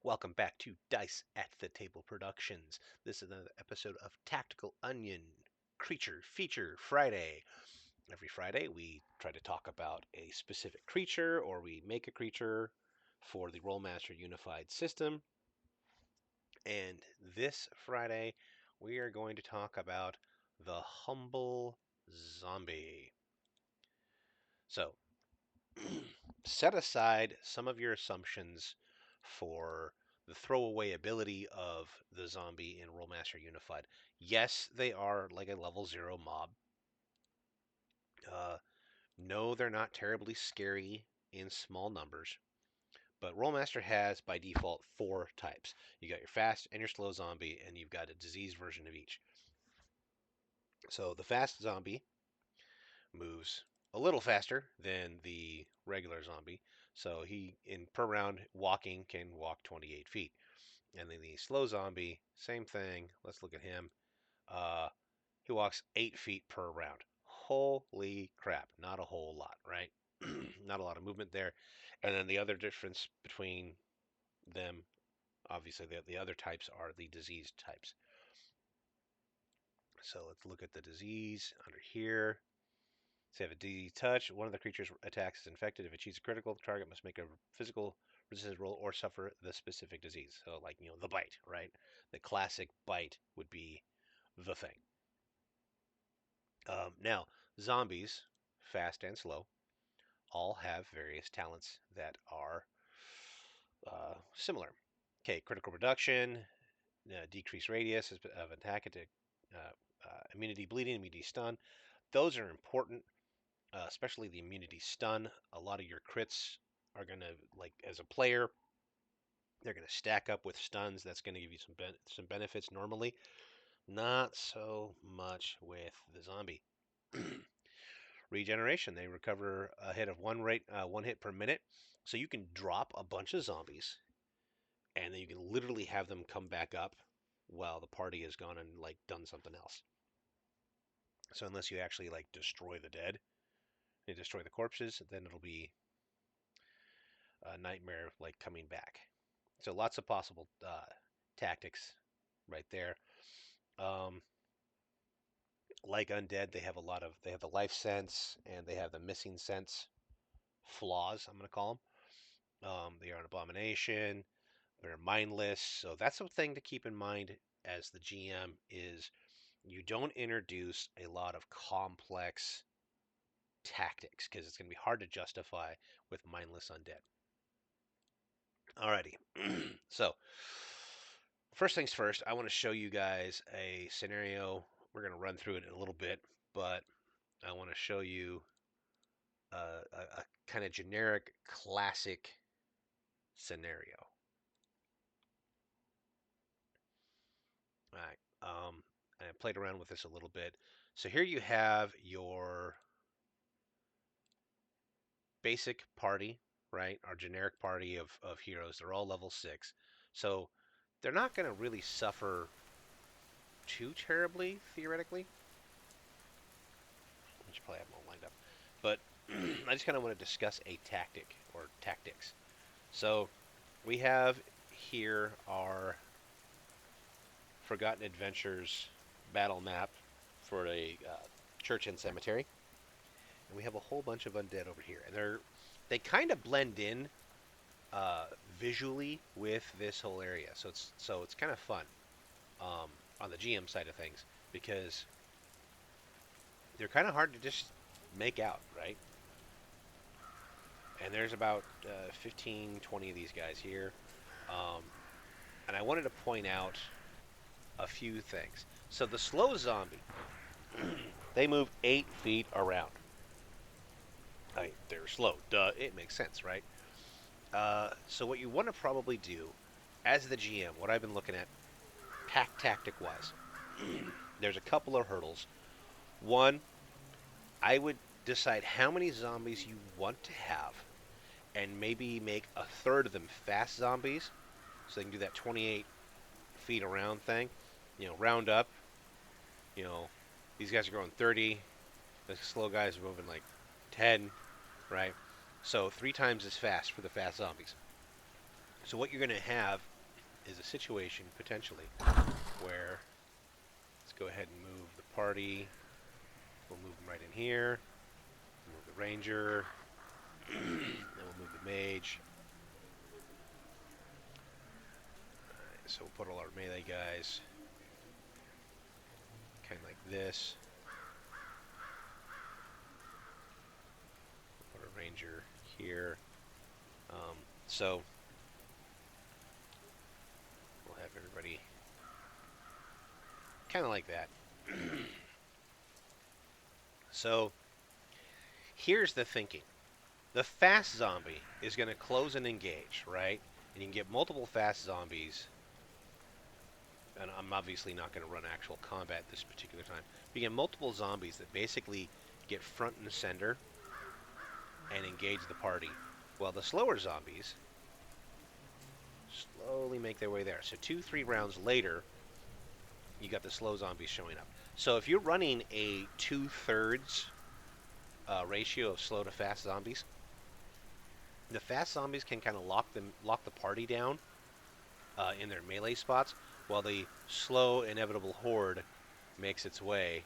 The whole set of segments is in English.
Welcome back to Dice at the Table Productions. This is another episode of Tactical Onion Creature Feature Friday. Every Friday, we try to talk about a specific creature or we make a creature for the Rolemaster Unified system. And this Friday, we are going to talk about the Humble Zombie. So, set aside some of your assumptions for the throwaway ability of the zombie in Rolemaster Unified. Yes, they are like a level 0 mob. No, they're not terribly scary in small numbers. But Rolemaster has, by default, 4 types. You got your fast and your slow zombie, and you've got a disease version of each. So the fast zombie moves a little faster than the regular zombie. So he, in per round walking, can walk 28 feet. And then the slow zombie, same thing. Let's look at him. Uh, he walks 8 feet per round. Holy crap. Not a whole lot, right? Not a lot of movement there. And then the other difference between them, obviously, the other types are the disease types. So let's look at the disease under here. So you have a disease touch. One of the creature's attacks is infected. If it achieves a critical, the target must make a physical resistance roll or suffer the specific disease. So, like, the bite, right? The classic bite would be the thing. Now, zombies, fast and slow, all have various talents that are similar. Okay, critical reduction, decreased radius of attack, immunity bleeding, immunity stun. Those are important, especially the immunity stun. A lot of your crits are going to, like, as a player, they're going to stack up with stuns. That's going to give you some benefits normally. Not so much with the zombie. Regeneration. They recover a hit of one hit per minute. So you can drop a bunch of zombies, and then you can literally have them come back up while the party has gone and like done something else. So unless you actually like destroy the dead and destroy the corpses, then it'll be a nightmare like coming back. So lots of possible tactics right there. Um, like Undead, they have the life sense and they have the missing sense flaws. I'm gonna call them. They are an abomination. They're mindless. So that's a thing to keep in mind as the GM is you don't introduce a lot of complex tactics because it's going to be hard to justify with mindless undead. Alrighty. So, first things first, I want to show you guys a scenario. We're going to run through it in a little bit, but I want to show you a kind of generic classic scenario. All right. And I played around with this a little bit. So here you have your basic party, right? Our generic party of heroes. They're all level 6. So they're not going to really suffer too terribly, theoretically. I should probably have them all lined up. But I just kind of want to discuss a tactic or tactics. So we have here our Forgotten Adventures battle map for a church and cemetery. And we have a whole bunch of undead over here. And they kind of blend in uh, visually with this whole area. So it's kind of fun on the GM side of things because they're kind of hard to just make out, right? And there's about 15, 20 of these guys here. Um, and I wanted to point out a few things. So the slow zombie, they move 8 feet around. They're slow. Duh, it makes sense, right? So what you want to probably do as the GM, what I've been looking at, pack tactic wise, there's a couple of hurdles. One, I would decide how many zombies you want to have and maybe make a third of them fast zombies so they can do that 28 feet around thing. Round up. You know, these guys are going 30. The slow guys are moving like 10, right? So 3 times as fast for the fast zombies. So what you're going to have is a situation potentially where let's go ahead and move the party. We'll move them right in here. Move the ranger. Then we'll move the mage. Alright, so we'll put all our melee guys kind of like this. We'll put a ranger here. So we'll have everybody kind of like that. So here's the thinking. The fast zombie is going to close and engage, right? And you can get multiple fast zombies. And I'm obviously not going to run actual combat this particular time. You get multiple zombies that basically get front and center and engage the party. While the slower zombies slowly make their way there. So 2-3 rounds later, you got the slow zombies showing up. So if you're running a 2/3 ratio of slow to fast zombies, the fast zombies can kind of lock the party down in their melee spots, while the slow inevitable horde makes its way,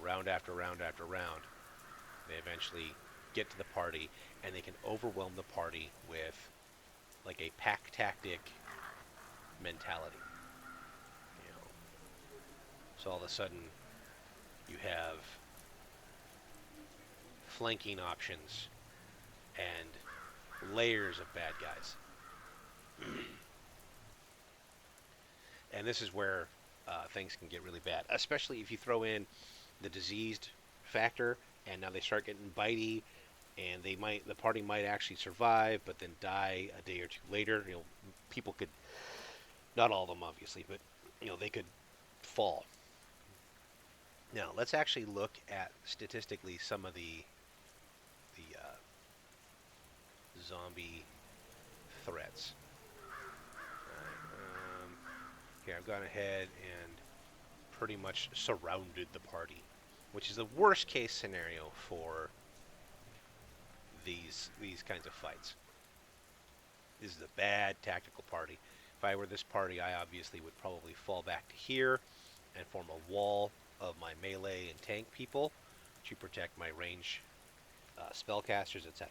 round after round after round. They eventually get to the party, and they can overwhelm the party with like a pack tactic mentality. So all of a sudden, you have flanking options and layers of bad guys. And this is where things can get really bad, especially if you throw in the diseased factor, and now they start getting bitey, and the party might actually survive, but then die a day or two later. People could, not all of them obviously, but they could fall. Now let's actually look at statistically some of the zombie threats. Here I've gone ahead and pretty much surrounded the party, which is the worst case scenario for these kinds of fights. This is a bad tactical party. If I were this party, I obviously would probably fall back to here and form a wall of my melee and tank people to protect my range spellcasters, etc.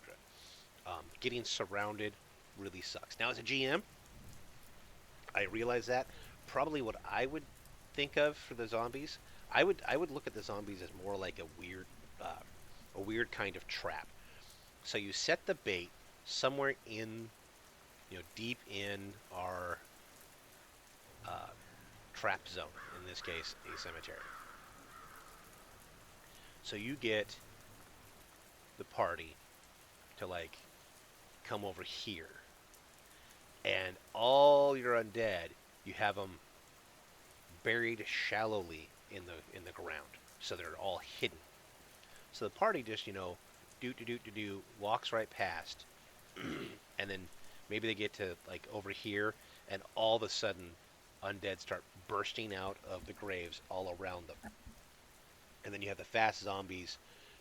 Getting surrounded really sucks. Now, as a GM, I realize that probably what I would think of for the zombies, I would look at the zombies as more like a weird kind of trap. So you set the bait somewhere in, deep in our trap zone. In this case, a cemetery. So you get the party to come over here, and all your undead, you have them buried shallowly in the ground, so they're all hidden. So the party just walks right past, and then maybe they get to over here, and all of a sudden, undead start bursting out of the graves all around them. And then you have the fast zombies.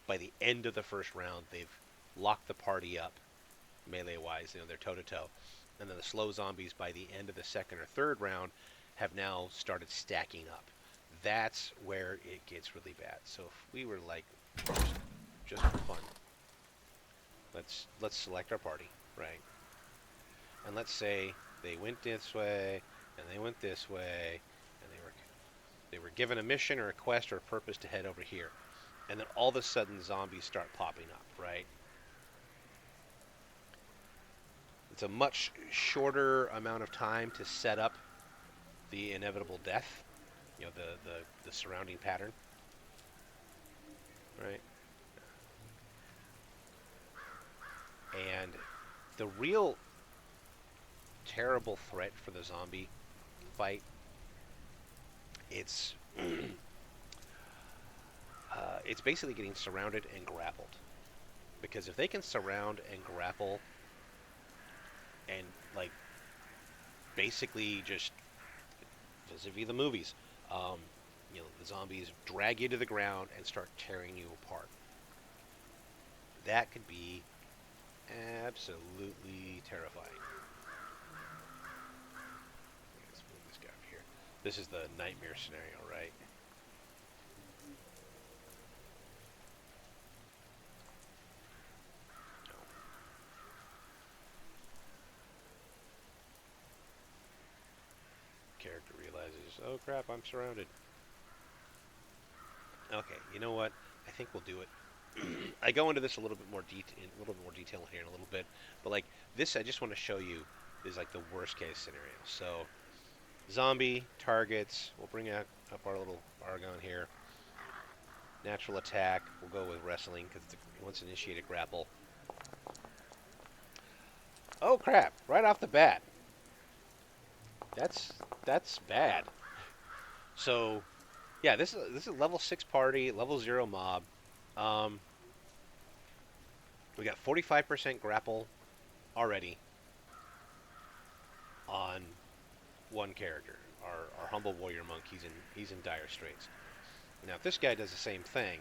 By the end of the first round, they've locked the party up, melee-wise. They're toe-to-toe. And then the slow zombies, by the end of the second or third round, have now started stacking up. That's where it gets really bad. So if we were just for fun, let's select our party, right? And let's say they went this way, and they went this way, and they were given a mission or a quest or a purpose to head over here. And then all of a sudden zombies start popping up, right? It's a much shorter amount of time to set up the inevitable death, the surrounding pattern, right? And the real terrible threat for the zombie fight, it's it's basically getting surrounded and grappled. Because if they can surround and grapple and basically just vis-a-vis the movies, the zombies drag you to the ground and start tearing you apart. That could be absolutely terrifying. Let's move this guy over here. This is the nightmare scenario, right? No. Character realizes, oh crap, I'm surrounded. Okay, you know what? I think we'll do it. I go into this a little bit more detail here in a little bit, but like this, I just want to show you is like the worst case scenario. So zombie targets. We'll bring up our little Argon here. Natural attack. We'll go with wrestling because it wants to initiate a grapple. Oh crap! Right off the bat, that's that's bad. So yeah, this is level 6 party, level 0 mob. Um, we got 45% grapple already on one character. Our humble warrior monk. He's in dire straits. Now, if this guy does the same thing,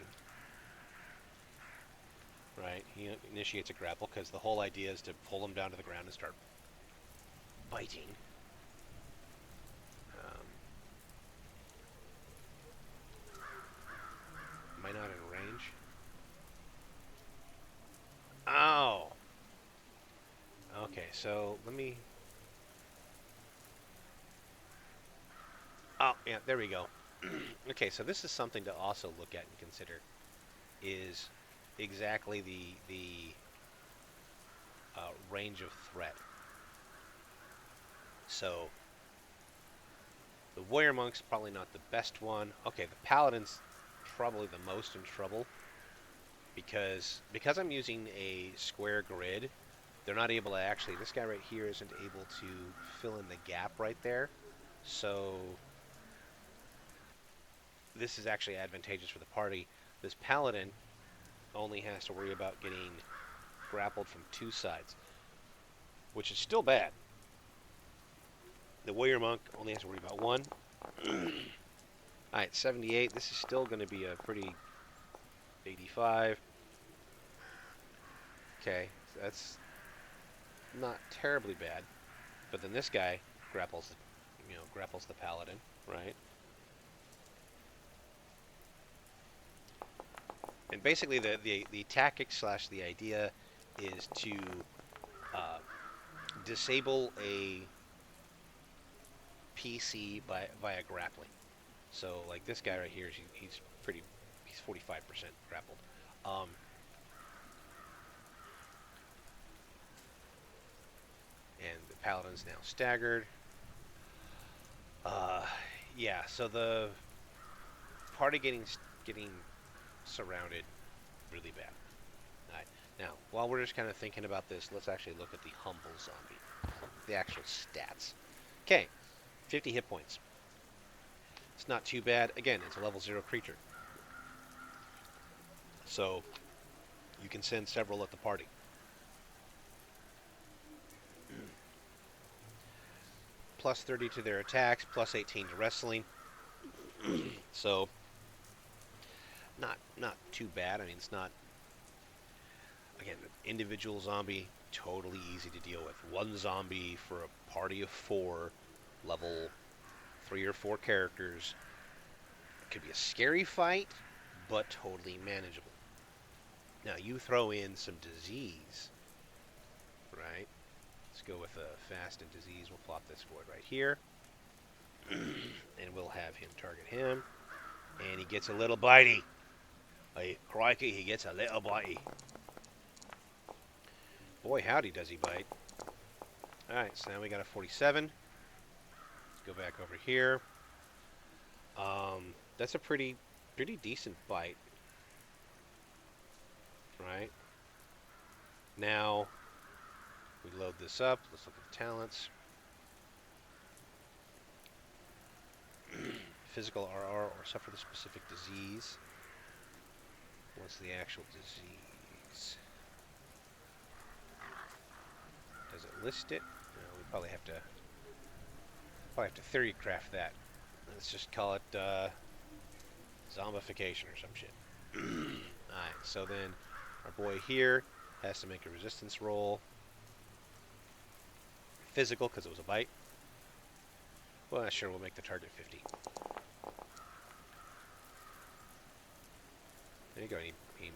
right? He initiates a grapple because the whole idea is to pull him down to the ground and start biting. Um, am I not in range? Oh. Okay, so let me. Oh, yeah, there we go. Okay, so this is something to also look at and consider. Is exactly the range of threat. So the warrior monk's probably not the best one. Okay, the paladin's probably the most in trouble because I'm using a square grid. They're not able to actually. This guy right here isn't able to fill in the gap right there. So this is actually advantageous for the party. This paladin only has to worry about getting grappled from two sides, which is still bad. The warrior monk only has to worry about one. Alright, 78. This is still going to be a pretty 85. Okay, so that's not terribly bad. But then this guy grapples, grapples the paladin, right? And basically, the tactic slash the idea is to uh, disable a PC via grappling. So like this guy right here, he's 45% grappled. Um, and the paladin's now staggered. Uh, yeah. So the party getting surrounded really bad. All right. Now, while we're just kind of thinking about this, let's actually look at the humble zombie, the actual stats. Okay, 50 hit points. It's not too bad. Again, it's a level 0 creature. So you can send several at the party. Plus 30 to their attacks, plus 18 to wrestling. So not too bad. I mean, it's not, again, individual zombie, totally easy to deal with. One zombie for a party of 4, level 3 or 4 characters. It could be a scary fight, but totally manageable. Now you throw in some disease, right? Let's go with a fast and disease. We'll plop this void right here. And we'll have him target him. And he gets a little bitey. Like, crikey, he gets a little bitey. Boy, howdy does he bite. Alright, so now we got a 47. Let's go back over here. That's a pretty decent bite. Right? Now, we load this up. Let's look at the talents. Physical RR or suffer the specific disease. What's the actual disease? Does it list it? No, we probably have to theory craft that. Let's just call it zombification or some shit. Alright, so then our boy here, Has to make a resistance roll. Physical, because it was a bite. Well, sure, we'll make the target 50. There you go. He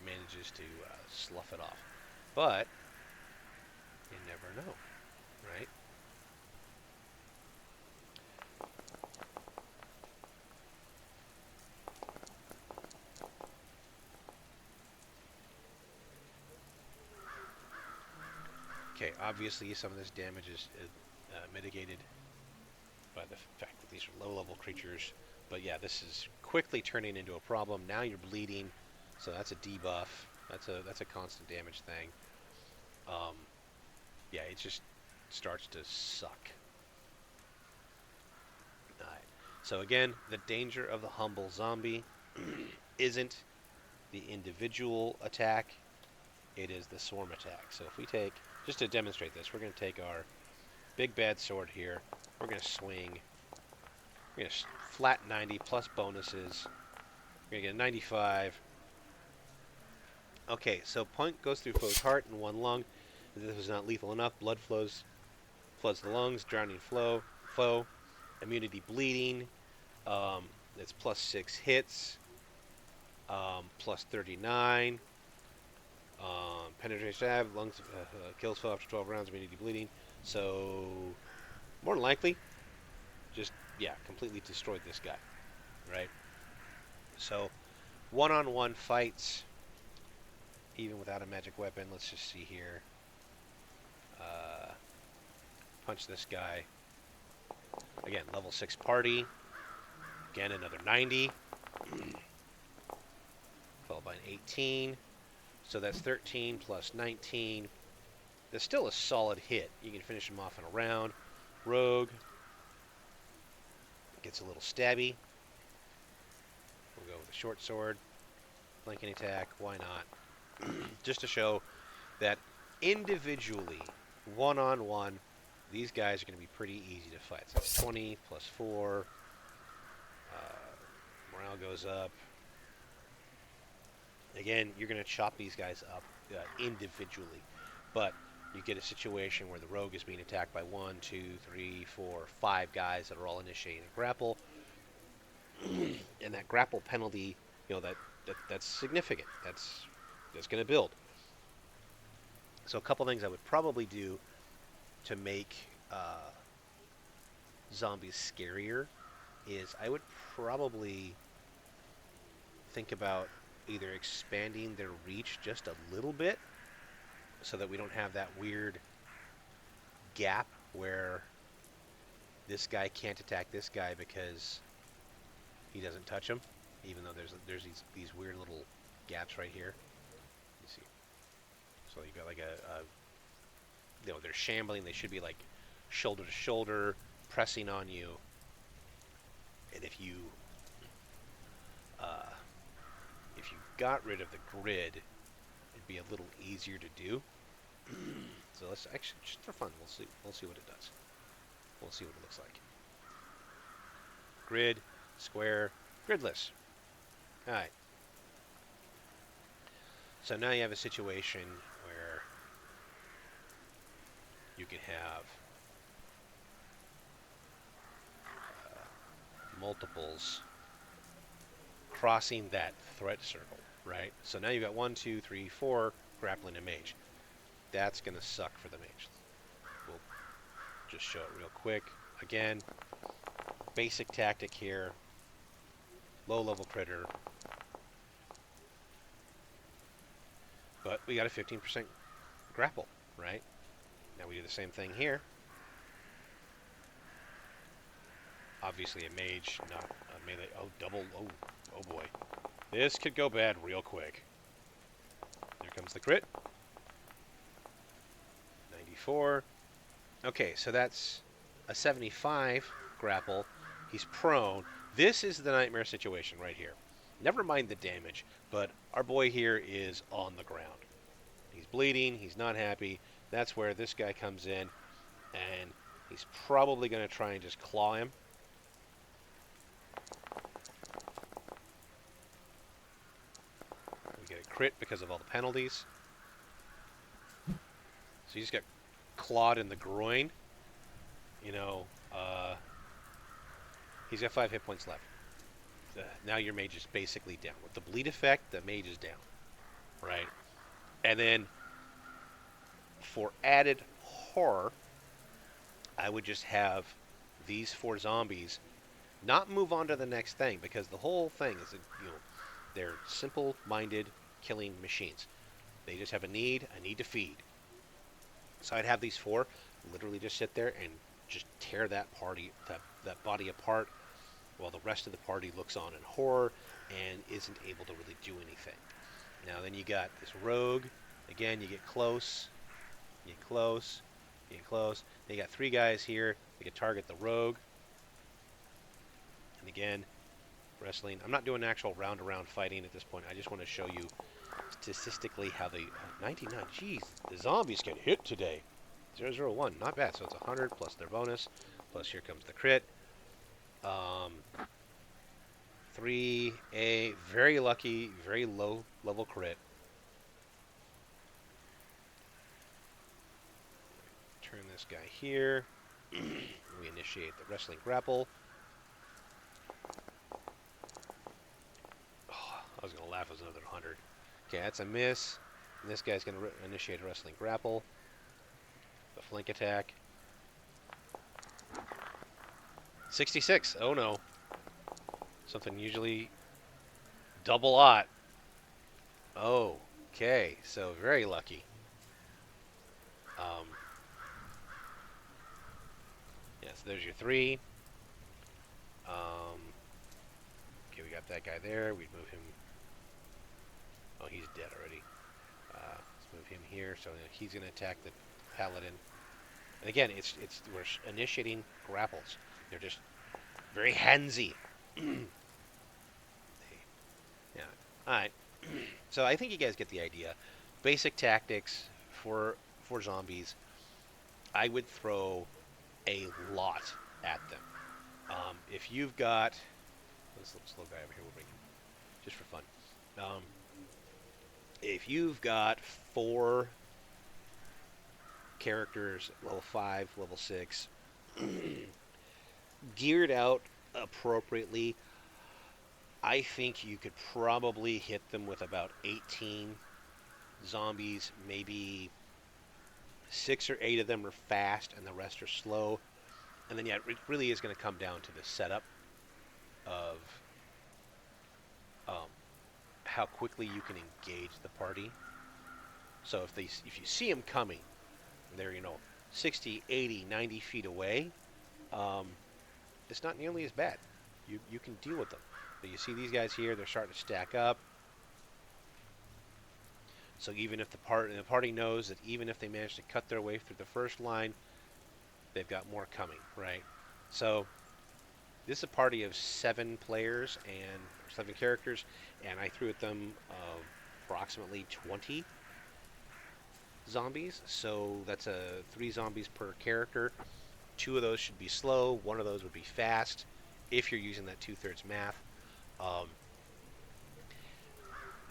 manages to slough it off. But you never know, right? Okay, obviously some of this damage is mitigated by the fact that these are low-level creatures. But yeah, this is quickly turning into a problem. Now you're bleeding, so that's a debuff. That's a constant damage thing. Yeah, it just starts to suck. Alright. So again, the danger of the humble zombie isn't the individual attack, it is the swarm attack. So if we take, just to demonstrate this, we're going to take our big bad sword here, we're going to swing, we're going to flat 90 plus bonuses, we're going to get a 95. Okay, so point goes through foe's heart and one lung. If this is not lethal enough, blood floods the lungs, drowning foe, immunity bleeding, it's plus 6 hits, plus 39, penetration stab, lungs kills foe after 12 rounds, immunity bleeding. So, more than likely, just, yeah, completely destroyed this guy, right? So, one-on-one fights, even without a magic weapon, let's just see here. Punch this guy. Again, level 6 party. Again, another 90. Followed by an 18. So that's 13 plus 19. That's still a solid hit. You can finish him off in a round. Rogue gets a little stabby. We'll go with a short sword. Flanking attack. Why not? Just to show that individually, one-on-one, these guys are going to be pretty easy to fight. So that's 20 plus 4. Morale goes up. Again, you're going to chop these guys up individually. But you get a situation where the rogue is being attacked by 1, 2, 3, 4, 5 guys that are all initiating a grapple. And that grapple penalty, you know, that's significant. That's going to build. So a couple things I would probably do to make zombies scarier is I would probably think about either expanding their reach just a little bit so that we don't have that weird gap where this guy can't attack this guy because he doesn't touch him, even though there's these weird little gaps right here. You see, so you got like you know, they're shambling. They should be like shoulder to shoulder, pressing on you. And if you got rid of the grid, it'd be a little easier to do. So let's actually, just for fun, we'll see what it does. We'll see what it looks like. Grid, square, gridless. All right. So now you have a situation where you can have multiples crossing that threat circle, right? So now you've got 1, 2, 3, 4 grappling a mage. That's going to suck for the mage. We'll just show it real quick. Again, basic tactic here. Low-level critter. But we got a 15% grapple, right? Now we do the same thing here. Obviously a mage, not a melee. Oh, double. Oh boy. This could go bad real quick. There comes the crit. 94. Okay, so that's a 75 grapple. He's prone. This is the nightmare situation right here. Never mind the damage, but our boy here is on the ground. He's bleeding. He's not happy. That's where this guy comes in, and he's probably going to try and just claw him. We get a crit because of all the penalties. So you just got clawed in the groin. You know, he's got 5 hit points left. Now your mage is basically down. With the bleed effect, the mage is down, right? And then for added horror, I would just have these 4 zombies not move on to the next thing because the whole thing is, they're simple-minded killing machines. They just have a need to feed. So I'd have these 4 literally just sit there and just tear that that body apart while the rest of the party looks on in horror and isn't able to really do anything. Now then you got this rogue. Again, you get close, you get close, you get close. Then you got 3 guys here. They can target the rogue. And again, wrestling. I'm not doing actual round-to-round fighting at this point. I just want to show you statistically how the 99. Jeez, the zombies get hit today. 001, not bad. So it's 100 plus their bonus, plus here comes the crit. 3A, very lucky, very low level crit. Turn this guy here. We initiate the wrestling grapple. Oh, I was going to laugh as another 100. Okay, that's a miss. And this guy's going to initiate a wrestling grapple. The flank attack. 66. Oh no. Something usually double aught. Oh, okay. So very lucky. Yeah, so there's your 3. Okay, we got that guy there. We'd move him. Oh, he's dead already. Let's move him here. So he's going to attack the paladin. And again, we're initiating grapples. They're just very handsy. Yeah. All right. So I think you guys get the idea. Basic tactics for zombies. I would throw a lot at them. If you've got this little guy over here, we'll bring him just for fun. If you've got 4 characters, level 5, level 6, geared out appropriately, I think you could probably hit them with about 18 zombies. Maybe 6 or 8 of them are fast and the rest are slow. And then, yeah, it really is going to come down to the setup of how quickly you can engage the party. So if you see them coming, they're 60, 80, 90 feet away. It's not nearly as bad. You can deal with them. But you see these guys here, they're starting to stack up. So even if the party knows that even if they manage to cut their way through the first line, they've got more coming, right? So this is a party of 7 players and 7 characters, and I threw at them approximately 20 zombies. So that's 3 zombies per character. 2 of those should be slow. 1 of those would be fast, if you're using that 2/3 math.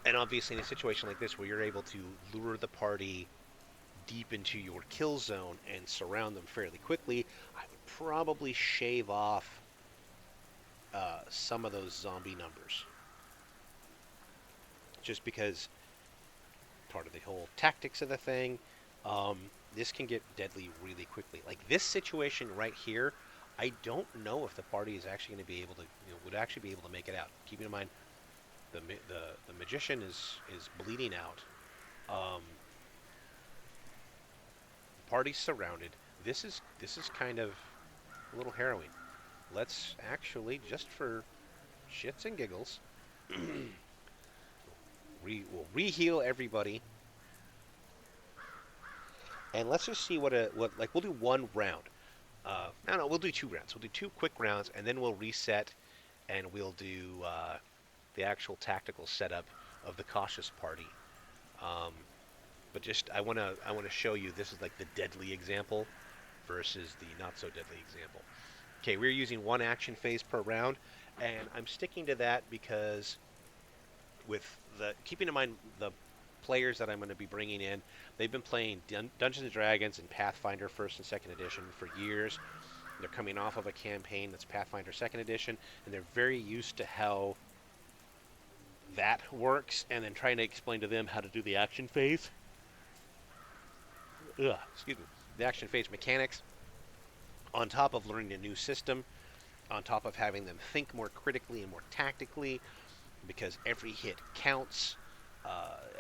And obviously, in a situation like this, where you're able to lure the party deep into your kill zone and surround them fairly quickly, I would probably shave off some of those zombie numbers. Just because part of the whole tactics of the thing, this can get deadly really quickly. Like this situation right here, I don't know if the party is actually going to be able to, would actually be able to make it out. Keeping in mind, the magician is bleeding out. The party's surrounded. This is kind of a little harrowing. Let's actually, just for shits and giggles, we'll re-heal everybody, and let's just see what we'll do 1 round. No, we'll do 2 rounds. We'll do 2 quick rounds, and then we'll reset, and we'll do the actual tactical setup of the cautious party. But just I want to show you this is like the deadly example versus the not so deadly example. Okay, we're using 1 action phase per round, and I'm sticking to that because with keeping in mind the players that I'm going to be bringing in, they've been playing Dungeons and Dragons and Pathfinder First and Second Edition for years. They're coming off of a campaign that's Pathfinder Second Edition, and they're very used to how that works, and then trying to explain to them how to do the action phase. Excuse me. The action phase mechanics, on top of learning a new system, on top of having them think more critically and more tactically, because every hit counts,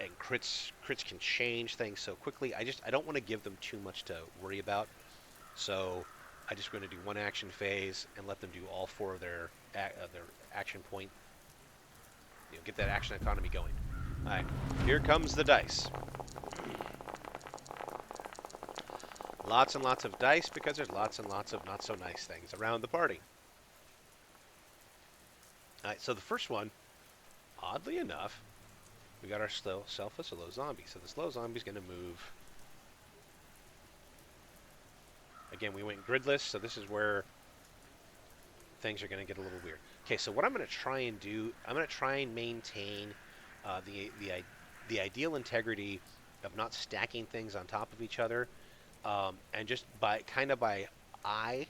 and crits can change things so quickly. I don't want to give them too much to worry about, so I just going to do one action phase and let them do all four of their action point. Get that action economy going. All right, here comes the dice. Lots and lots of dice because there's lots and lots of not so nice things around the party. All right, so the first one, oddly enough, we got our slow zombie. So the slow zombie is going to move. Again, we went gridless, so this is where things are going to get a little weird. Okay, so what I'm going to try and do, I'm going to try and maintain the ideal integrity of not stacking things on top of each other, and just by eye,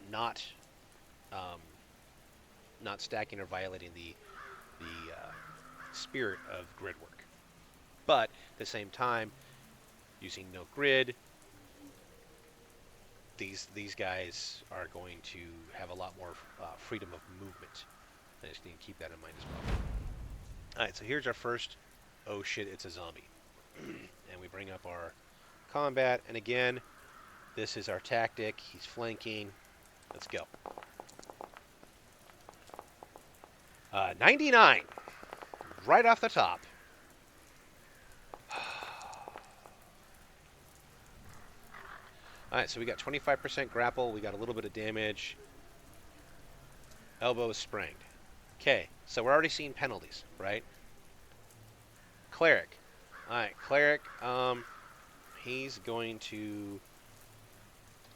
not stacking or violating the spirit of grid work. But at the same time, using no grid, these guys are going to have a lot more freedom of movement. I just need to keep that in mind as well. All right, so here's our first. Oh shit, it's a zombie. And we bring up our combat, and again, this is our tactic. He's flanking. Let's go. 99, right off the top. All right, so we got 25% grapple. We got a little bit of damage. Elbow is sprained. Okay, so we're already seeing penalties, right? Cleric. All right, cleric. He's going to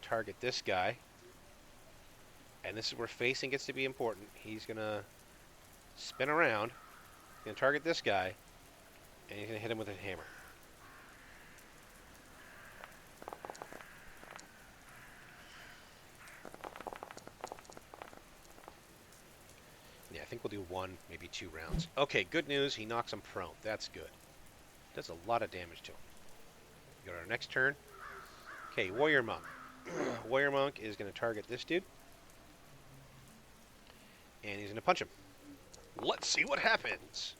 target this guy, and this is where facing gets to be important. He's gonna spin around. He's gonna target this guy, and he's gonna hit him with a hammer. Yeah, I think we'll do one, maybe 2 rounds. Okay, good news. He knocks him prone. That's good. Does a lot of damage to him. Go to our next turn. Okay, Warrior Monk. Warrior Monk is going to target this dude. And he's going to punch him. Let's see what happens.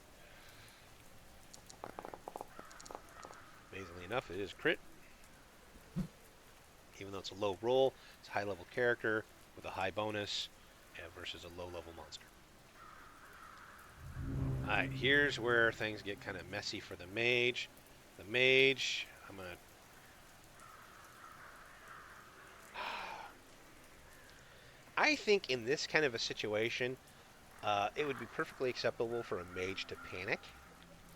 Amazingly enough, it is crit. Even though it's a low roll, it's a high-level character with a high bonus versus a low-level monster. Alright, here's where things get kind of messy for the mage. The mage, I'm going to... I think in this kind of a situation, it would be perfectly acceptable for a mage to panic.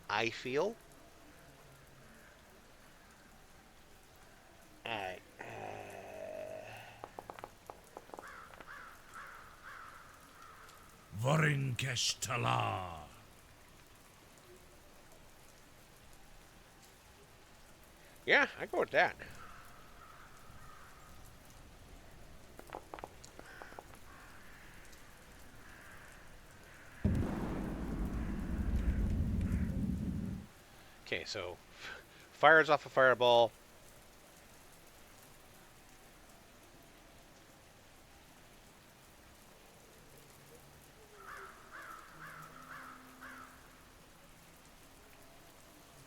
I feel. Alright. Vorinkesh Tala. Yeah, I go with that. Okay, so fires off a fireball.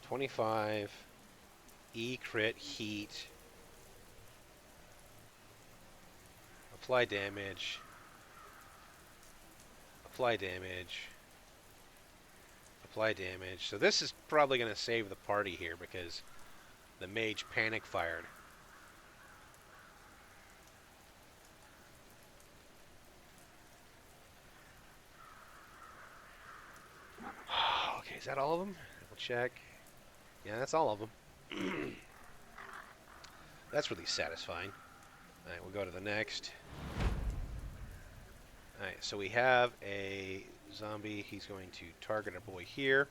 $25. E crit heat. Apply damage. Apply damage. Apply damage. So this is probably going to save the party here because the mage panic fired. Okay, is that all of them? Double check. Yeah, that's all of them. That's really satisfying. Alright, we'll go to the next. Alright, so we have a zombie. He's going to target our boy here.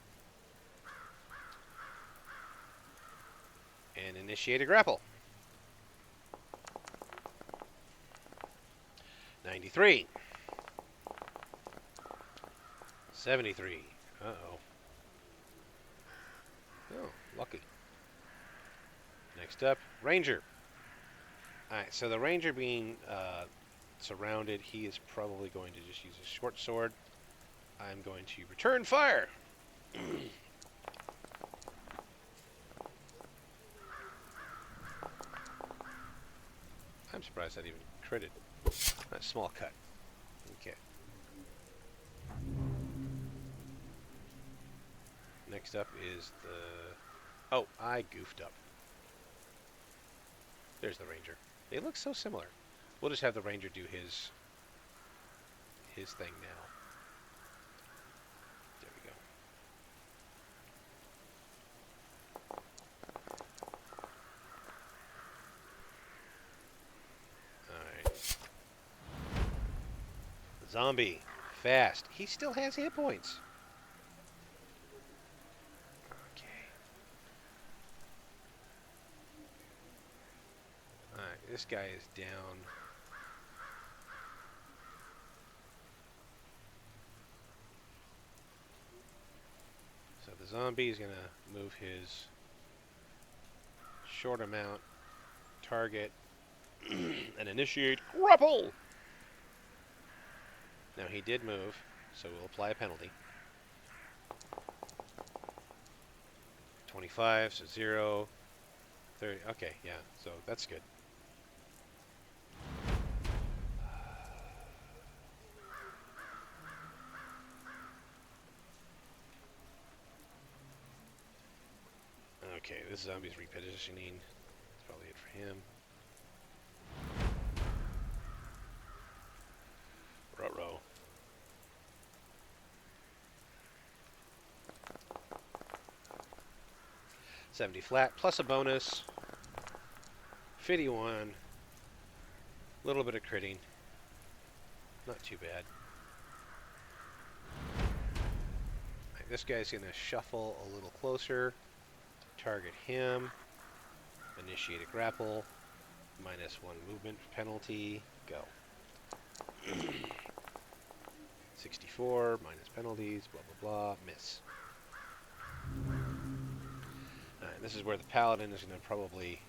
And initiate a grapple. 93. 73. Uh-oh. Oh, lucky. Next up, Ranger. Alright, so the Ranger being surrounded, he is probably going to just use a short sword. I'm going to return fire. I'm surprised that even critted. A small cut. Okay. Next up is the... Oh, I goofed up. There's the Ranger. They look so similar. We'll just have the Ranger do his thing now. There we go. Alright. Zombie. Fast. He still has hit points. Okay. Alright, this guy is down. So the zombie is going to move his short amount, target, and initiate grapple! Now he did move, so we'll apply a penalty. 25, so 0, 30. Okay, yeah, so that's good. Okay, this zombie's repositioning. That's probably it for him. Ruh-roh. $70 flat, plus a bonus. 51. A little bit of critting. Not too bad. Right, this guy's going to shuffle a little closer. Target him. Initiate a grapple. -1 movement penalty. Go. 64, minus penalties, blah, blah, blah. Miss. Alright, this is where the paladin is going to probably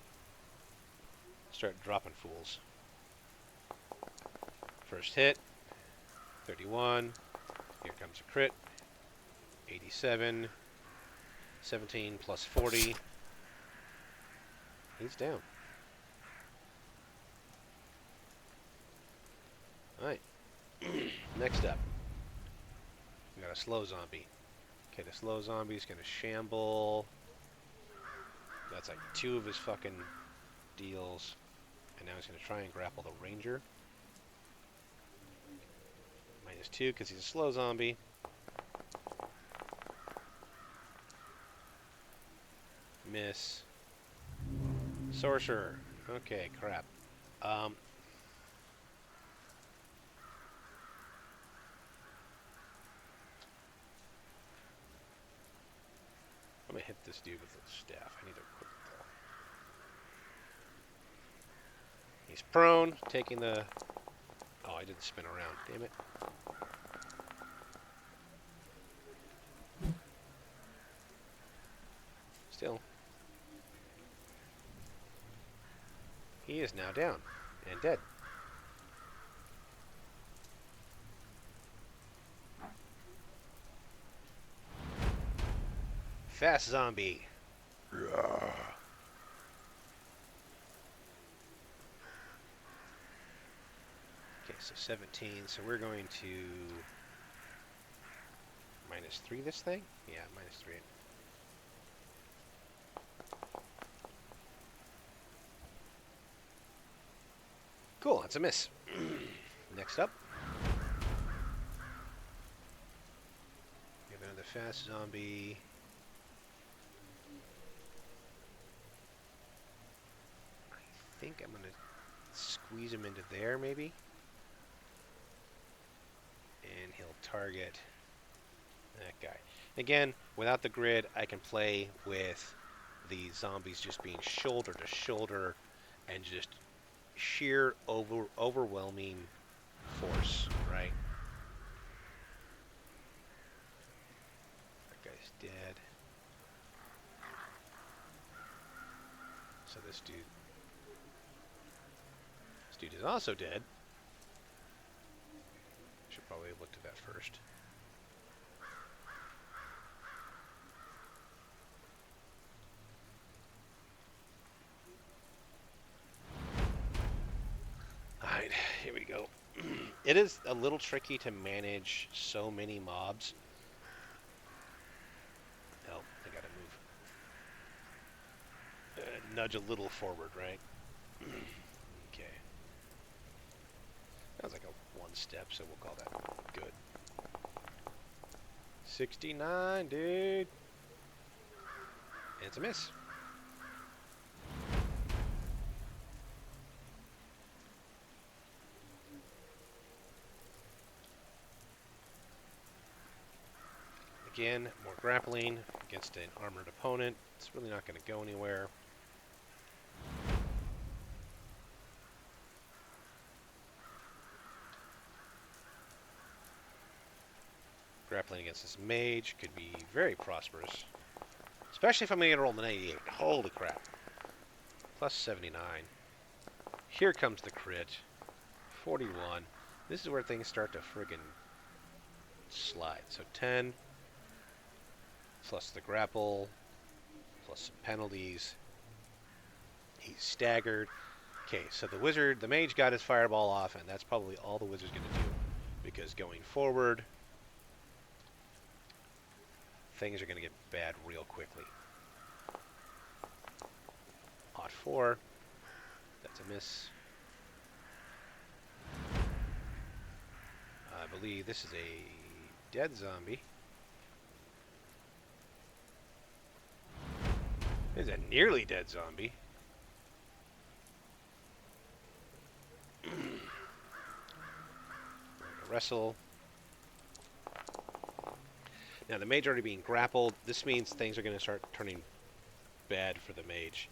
start dropping fools. First hit. 31. Here comes a crit. 87. 17 plus 40. He's down. Alright. Next up. We got a slow zombie. Okay, the slow zombie's gonna shamble. That's like 2 of his fucking deals. And now he's gonna try and grapple the ranger. -2 because he's a slow zombie. Miss. Sorcerer. Okay, crap. I'm gonna hit this dude with the staff. I need to equip it though. He's prone, taking the... Oh, I didn't spin around. Damn it. Still. He is now down and dead. Fast zombie. Okay, so 17. So we're going to -3 this thing? Yeah, -3. Cool, that's a miss. Next up. We have another fast zombie. I think I'm going to squeeze him into there, maybe. And he'll target that guy. Again, without the grid, I can play with the zombies just being shoulder to shoulder and just sheer overwhelming force, right? That guy's dead. So this dude is also dead. Should probably have looked at that first. Alright, here we go. It is a little tricky to manage so many mobs. Oh, I gotta move. Nudge a little forward, right? Okay. That was like a one step, so we'll call that good. 69, dude. It's a miss. Again, more grappling against an armored opponent. It's really not going to go anywhere. Grappling against this mage could be very prosperous. Especially if I'm going to get a roll the 98. Holy crap. Plus 79. Here comes the crit. 41. This is where things start to friggin' slide. So 10, plus the grapple, plus some penalties. He's staggered. Okay, so the mage got his fireball off, and that's probably all the wizard's going to do. Because going forward, things are going to get bad real quickly. Odd 4. That's a miss. I believe this is a dead zombie. This is a nearly dead zombie. Wrestle. Now the mage already being grappled. This means things are going to start turning bad for the mage.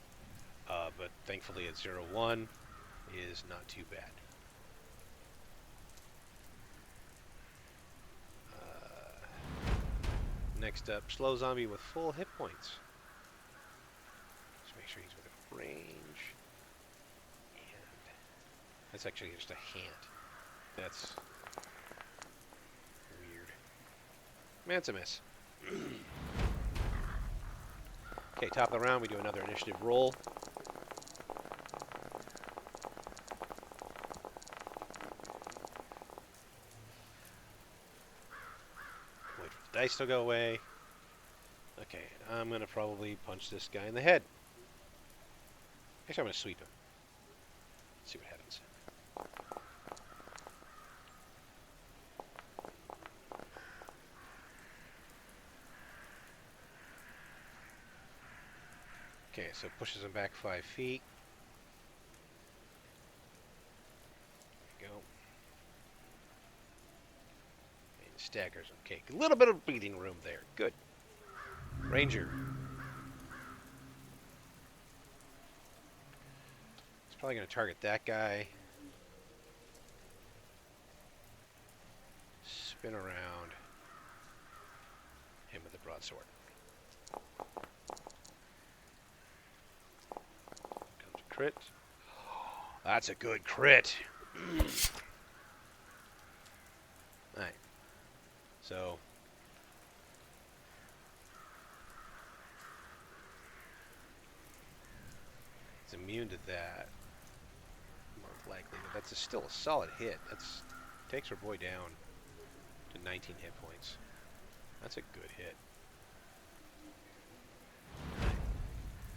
But thankfully at 0-1 is not too bad. Next up, slow zombie with full hit points. Just make sure he's within range. And that's actually just a hand. That's weird. Man, it's a miss. Okay, top of the round, we do another initiative roll. Wait for the dice to go away. Okay, I'm going to probably punch this guy in the head. Actually, I'm going to sweep him. See what happens. Okay, so pushes him back 5 feet. There we go. And staggers him. Okay, a little bit of breathing room there. Good. Ranger. He's probably going to target that guy. Spin around. Him with the broadsword. Comes a crit. That's a good crit. Alright. So it's immune to that. Most likely, but that's still a solid hit. That's takes our boy down to 19 hit points. That's a good hit. Right.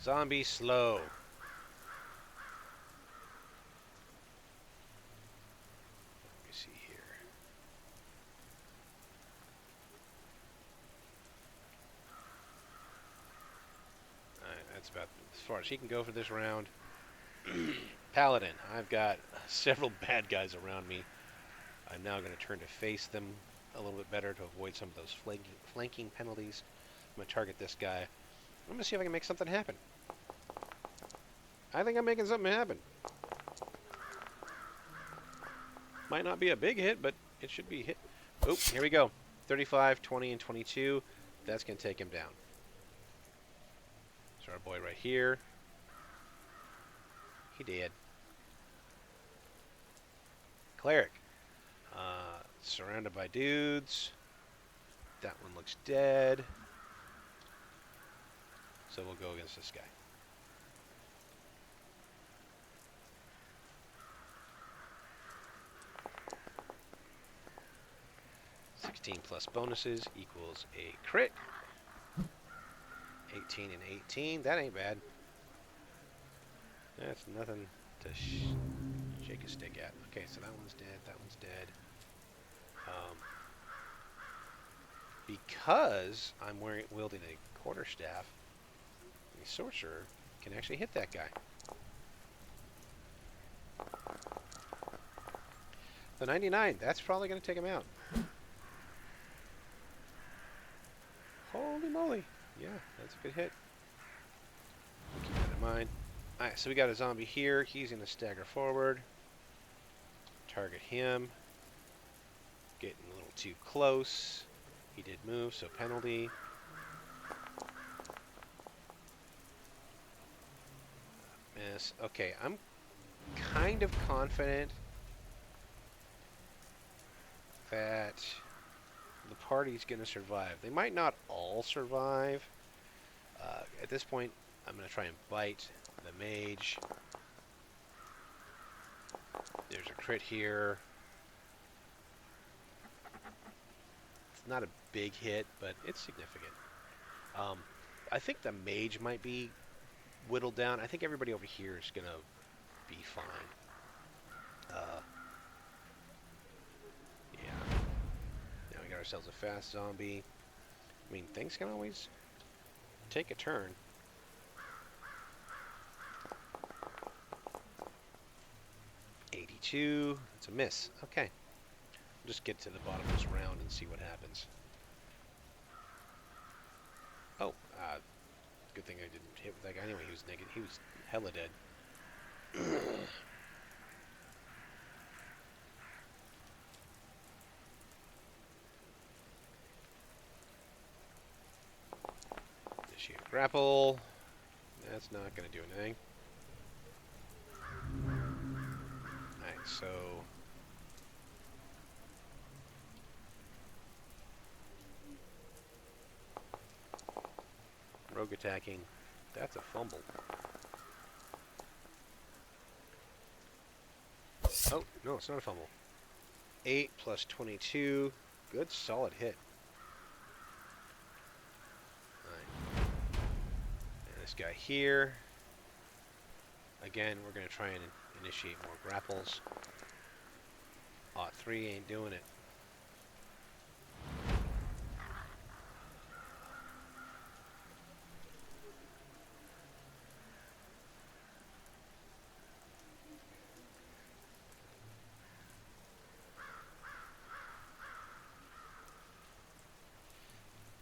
Zombie slow. Let me see here. Alright, that's about as far as he can go for this round. Paladin. I've got several bad guys around me. I'm now going to turn to face them a little bit better to avoid some of those flanking penalties. I'm going to target this guy. I'm gonna see if I can make something happen. I think I'm making something happen. Might not be a big hit, but it should be hit. Oh, here we go. 35, 20, and 22. That's going to take him down. So our boy right here. He did. Cleric. Surrounded by dudes. That one looks dead. So we'll go against this guy. 16 plus bonuses equals a crit. 18 and 18. That ain't bad. That's nothing to shake a stick at. Okay, so that one's dead. That one's dead. Because I'm wielding a quarterstaff, the sorcerer can actually hit that guy. The 99, that's probably going to take him out. Holy moly. Yeah, that's a good hit. Keep that in mind. Alright, so we got a zombie here. He's going to stagger forward. Target him. Getting a little too close. He did move, so penalty. Miss. Okay, I'm kind of confident that the party's going to survive. They might not all survive. At this point, I'm going to try and bite the mage. There's a crit here. It's not a big hit, but it's significant. I think the mage might be whittled down. I think everybody over here is going to be fine. Yeah. Now we got ourselves a fast zombie. I mean, things can always take a turn. It's a miss. Okay. We'll just get to the bottom of this round and see what happens. Oh, good thing I didn't hit with that guy anyway. He was negative. He was hella dead. Initiate grapple. That's not going to do anything. Alright, so rogue attacking. That's a fumble. Oh, no, it's not a fumble. 8 plus 22. Good, solid hit. Alright. And this guy here. Again, we're going to try and initiate more grapples. Ought 3 ain't doing it.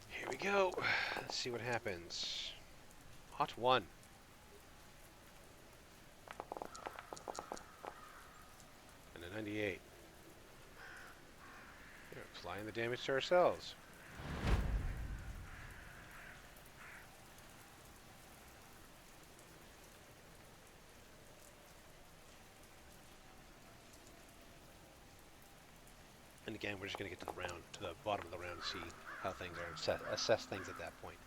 Here we go. Let's see what happens. Hot 1. And a 98. We're applying the damage to ourselves. And again, we're just going to get to the bottom of the round, and see how things are, assess things at that point.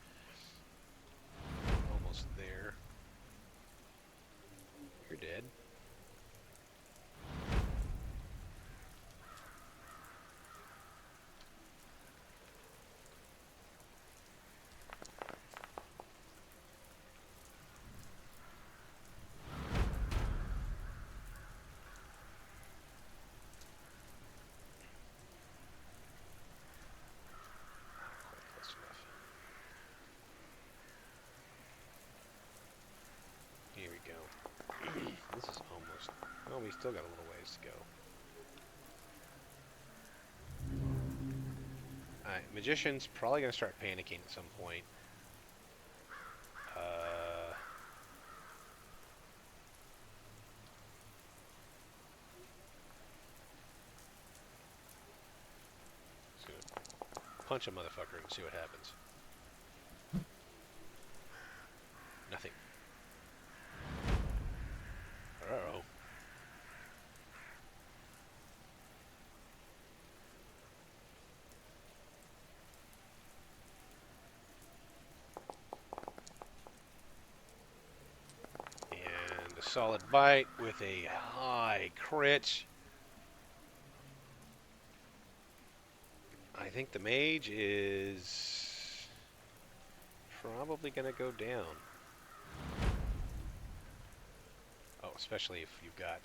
Almost there. You're dead. Close enough. Here we go. This is almost... Oh, we still got a little ways to go. Alright, Magician's probably going to start panicking at some point. punch a motherfucker and see what happens. Nothing. Uh-oh. And a solid bite with a high crit. I think the mage is probably going to go down. Oh, especially if you've got...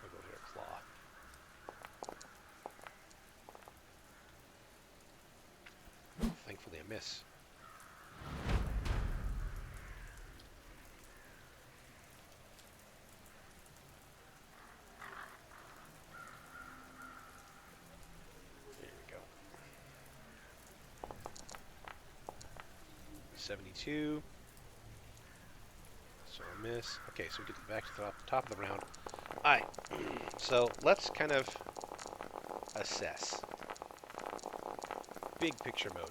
I'll go here, claw. Thankfully a miss. There we go. 72. So a miss. Okay, so we get back to the top of the round. Alright, so let's kind of assess. Big picture mode.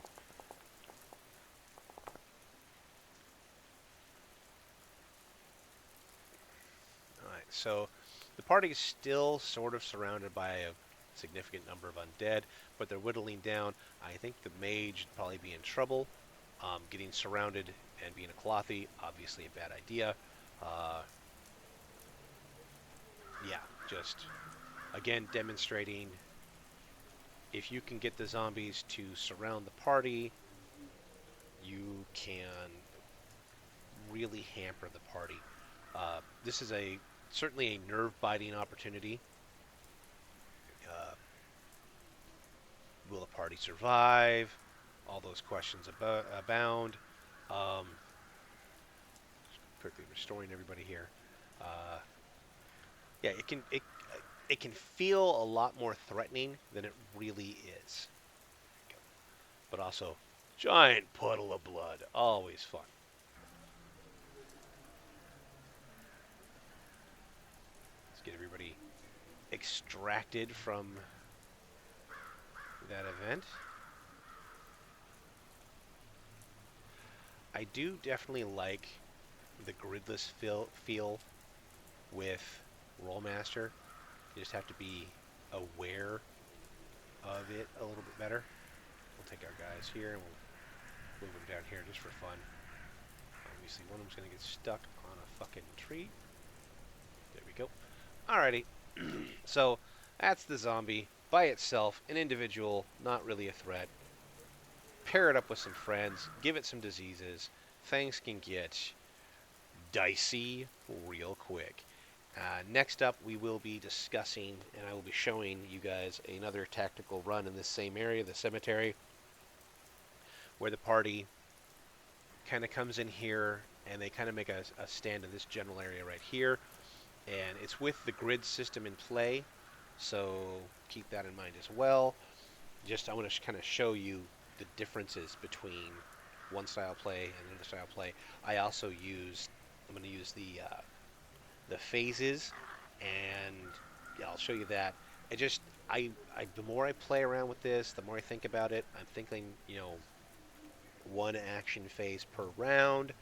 Alright, so the party is still sort of surrounded by a significant number of undead, but they're whittling down. I think the mage would probably be in trouble. Getting surrounded and being a clothy, obviously a bad idea. Yeah, just, again, demonstrating if you can get the zombies to surround the party, you can really hamper the party. This is certainly a nerve-biting opportunity. Will the party survive? All those questions abound. Um, quickly restoring everybody here. Yeah, it can feel a lot more threatening than it really is. But also, giant puddle of blood, always fun. Let's get everybody extracted from that event. I do definitely like the gridless feel with Rolemaster. You just have to be aware of it a little bit better. We'll take our guys here and we'll move them down here just for fun. Obviously, one of them's going to get stuck on a fucking tree. There we go. Alrighty. So, that's the zombie by itself, an individual, not really a threat. Pair it up with some friends, give it some diseases. Things can get dicey real quick. Next up, we will be discussing, and I will be showing you guys another tactical run in this same area, the cemetery, where the party kind of comes in here and they kind of make a stand in this general area right here. And it's with the grid system in play, so keep that in mind as well. Just I want to kind of show you the differences between one style play and another style play. I'm going to use the phases, and yeah, I'll show you that. The more I play around with this, the more I think about it. I'm thinking, one action phase per round.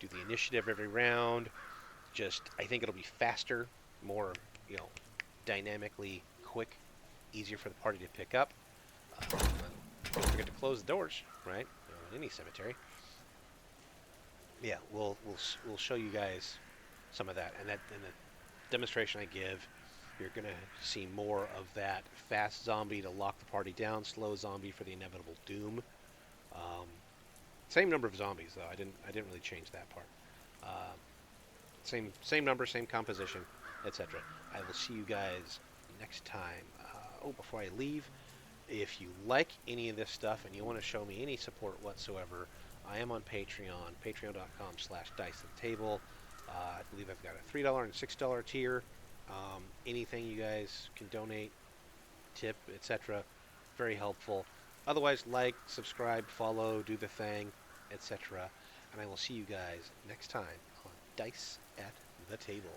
Do the initiative every round. I think it'll be faster, more, dynamically quick, easier for the party to pick up. Don't forget to close the doors, right? In any cemetery. Yeah, we'll show you guys some of that, and in the demonstration I give, you're gonna see more of that fast zombie to lock the party down, slow zombie for the inevitable doom. Same number of zombies though. I didn't really change that part. Same number, same composition, etc. I will see you guys next time. Before I leave, if you like any of this stuff and you want to show me any support whatsoever, I am on Patreon, patreon.com/dice at the table. I believe I've got a $3 and $6 tier. Anything you guys can donate, tip, etc. Very helpful. Otherwise, like, subscribe, follow, do the thing, etc. And I will see you guys next time on Dice at the Table.